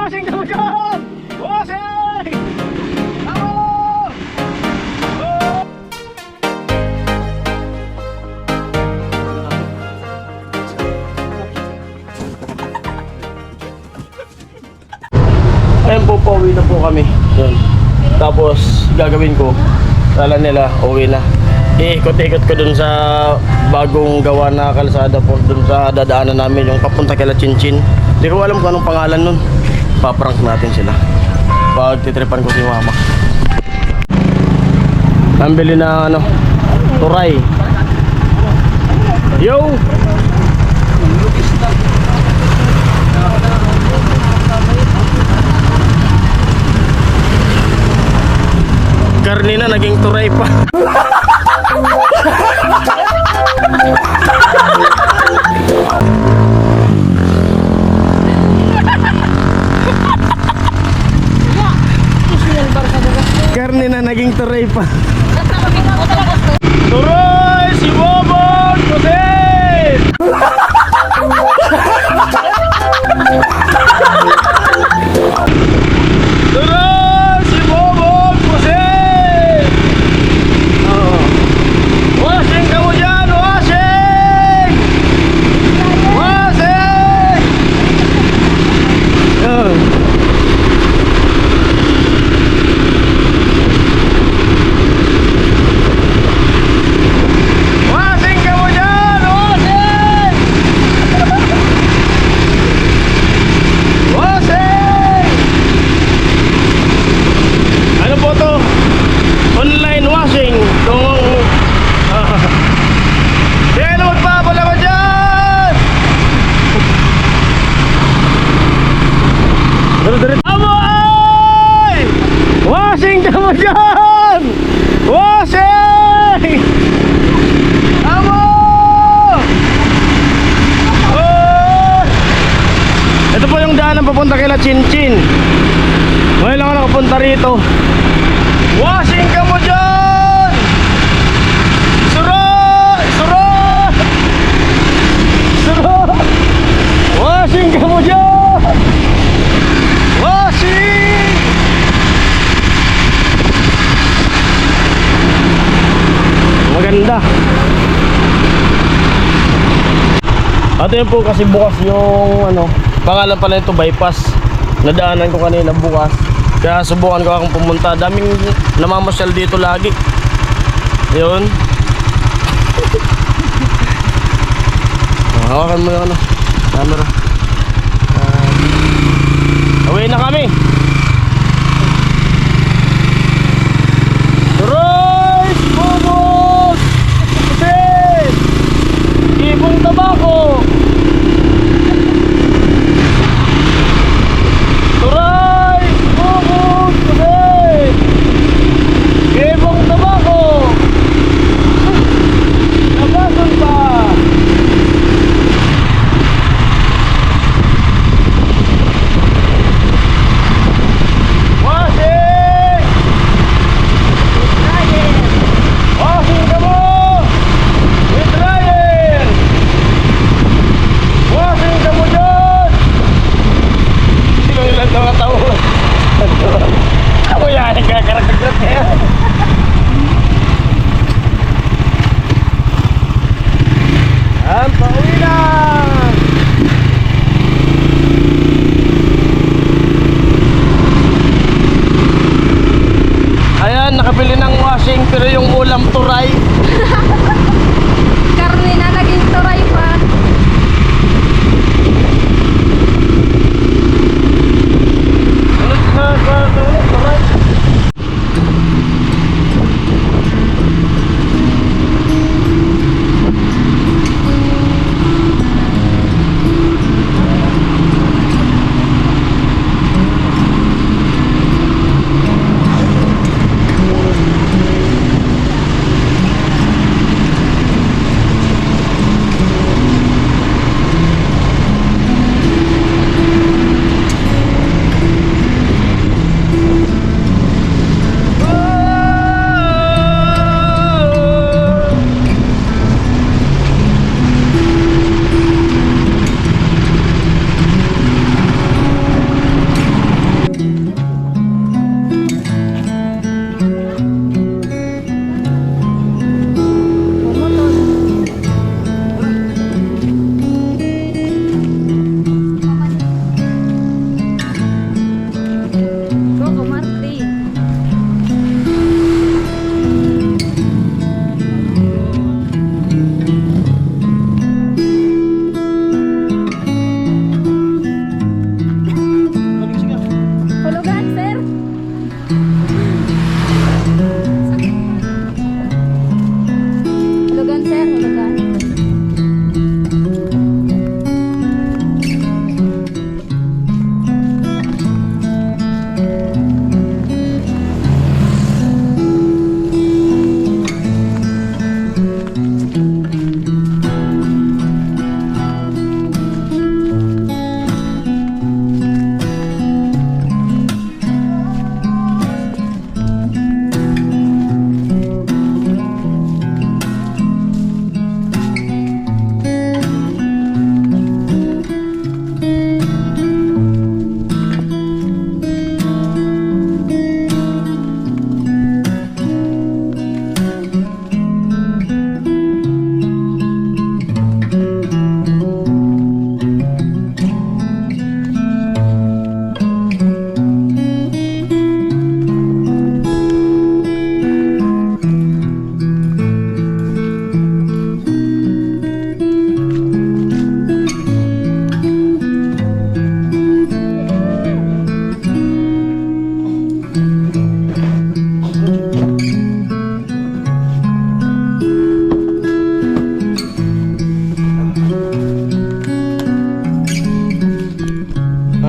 Wasing ka mo dyan! Wasing! Ako! Oh! Ayun po, pauwi na po kami. Yun. Tapos gagawin ko, kala nila uwi na. Iikot-ikot ko dun sa bagong gawa na kalsada po, dun sa dadaanan namin, yung papunta kila Chinchin. Hindi ko alam kung anong pangalan nun. Paprank natin sila pag titripan ko si mama. Nambili na ano, turay. Yo! Karni na, naging turay pa. Karni na, naging turay pa. Turay! Si Bobon! Kusin! Turay! Si Bobon! Kusin! Wasing ka mo dyan! Wasing! Wasing! Wasing ka mo dyan! Wasing! Wasing! Ano po to? Online washing. Kung yan ang magpapalaman dyan! Amo ay! Washing ka mo dyan! Washing! Amo! Oh! Ito po yung daanan papunta kila Chinchin. Ngayon lang ako nakapunta rito. Washing ka mo dyan! Surot! Surot! Surot! Washing ka mo dyan! Washing! Maganda. At yun po kasi bukas yung ano, pangalan pala ito bypass. Nadaanan ko kanina bukas. Kaya subukan ko akong pumunta. Daming namamasyal dito lagi. Yun. Hawakan mo yung ano, camera. Away na kami. Rice! Bubos! Kasi! Ibong tabako! Rice! Bubos! Kasi! Ibong tabako! Nabason pa!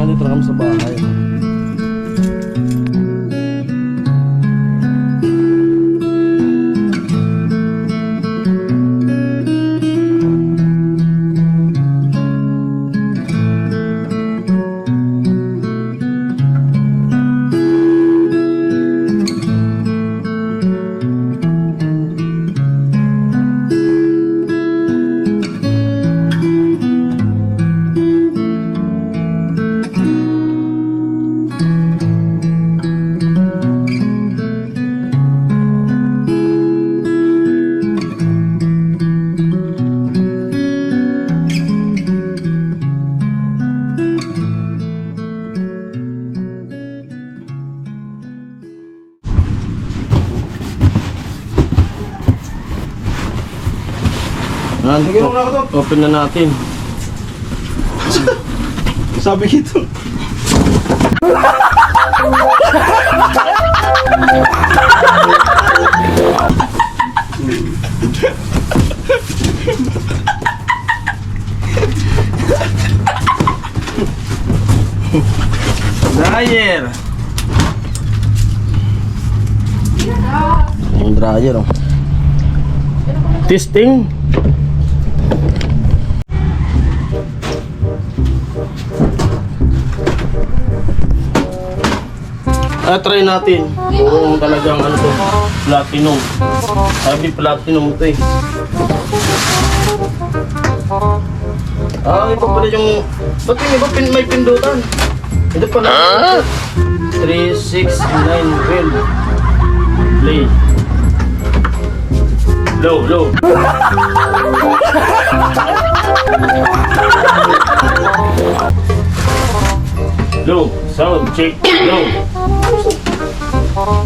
Nandito na kami sa bahay. Open na natin. Sabi ito. Dryer. Yung dryer, oh. Testing. Try natin kung talagang ano to, platinum. Sabi platinum to eh. Iba pala yung... Ba't yung iba may pindutan? Ito pala. 3, 6, 9, 12. Play. Low. Low, sound check.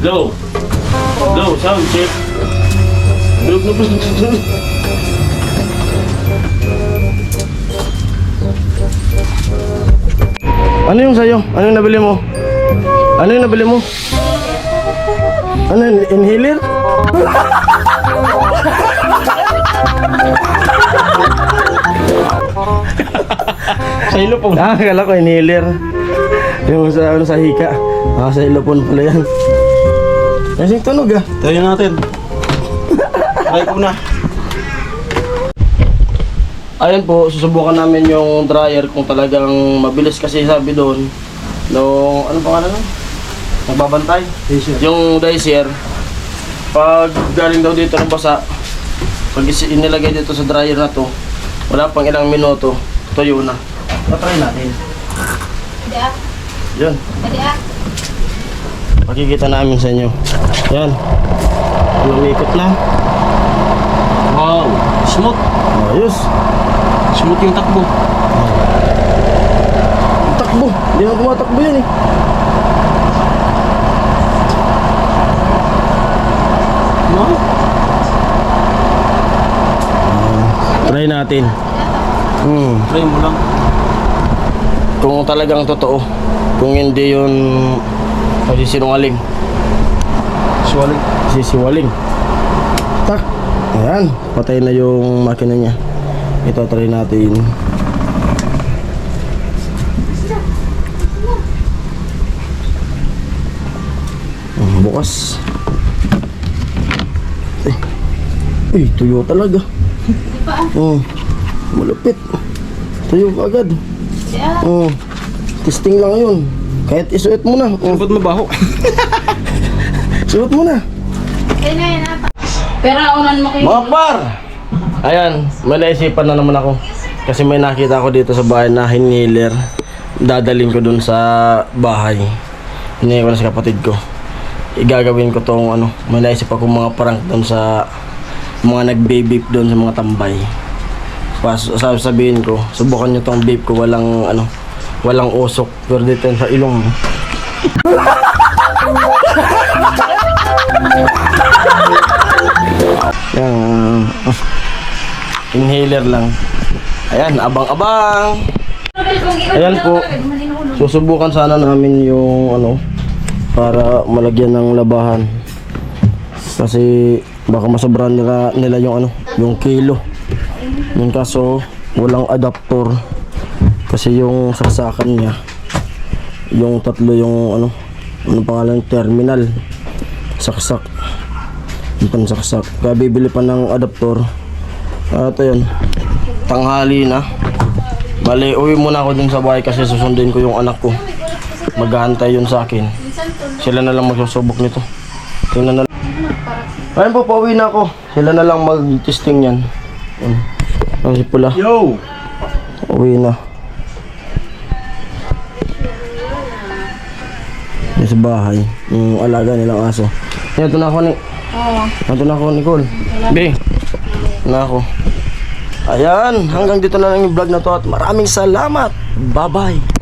Low, sound check. Ano yung sa'yo? Ano yung nabili mo? Ano yung nabili mo? Ano yung inhaler? Sa ilopon. Akala ko inhaler. Yung sa hika. Sa ilopon pala yan. Kasing tunog ah. Tayo natin. Try ko na. Ayan po, susubukan namin yung dryer kung talagang mabilis kasi sabi doon nung ano pangalan nun? Nagbabantay? Dicer. Yung dicer, pag galing daw dito ng basa, pag inilagay dito sa dryer na to, wala pang ilang minuto, tuyo na. Patry natin. Yun. Makikita namin sa inyo. Yan. Lumikot na. Wow, smooth. Ayos. Smooth yung takbo. Takbo. Hindi na tumatakbo yan eh. No? Try natin. Try mo lang. Kung talagang totoo. Kung hindi yun sinungaling. Suwaling. Sisiwaling. Tak. Ayan. Patay na yung makina niya. Ito try natin. Bukas. Tuyo talaga. Malupit. Tuyo agad. Testing lang yun. Kahit isuot mo na. Ba't mabaho? Suot mo na. Pero unan mo kayo. Mga par! Ayan, may naisipan na naman ako. Kasi may nakita ako dito sa bahay na inhaler. Dadalhin ko dun sa bahay. Hinihingi ko na sa kapatid ko. Igagawin ko tong ano. May naisip ako mga prank dun sa mga nag-vape dun sa mga tambay. Sabihin ko, subukan nyo tong vape ko. Walang ano, walang usok. Pero dito sa ilong. Yan. Inhaler lang. Ayan, abang-abang. Ayan po. Susubukan sana namin yung ano para malagyan ng labahan. Kasi baka masobran nila yung ano, yung kilo. Yung kaso walang adapter. Kasi yung saksakan niya Yung tatlo yung ano pangalan, terminal. Saksak. Yung pansaksak. Kaya bibili pa ng adaptor. At ayun, tanghali na. Bali, uwi muna ako dun sa bahay kasi susundin ko yung anak ko. Maghahantay yun sa akin. Sila na lang magsusubok nito. Tingnan na lang. Ayun po, pauwi na ako. Sila na lang mag-testing yan. Ang si pula. Yo! Uwi na. Yan sa bahay. Yung alaga nilang aso. Yan, ito na ako ni... Oo. Ito na ako, Nicole. Be. Na ako. Ayan, hanggang dito na lang yung vlog na to at maraming salamat. Bye-bye.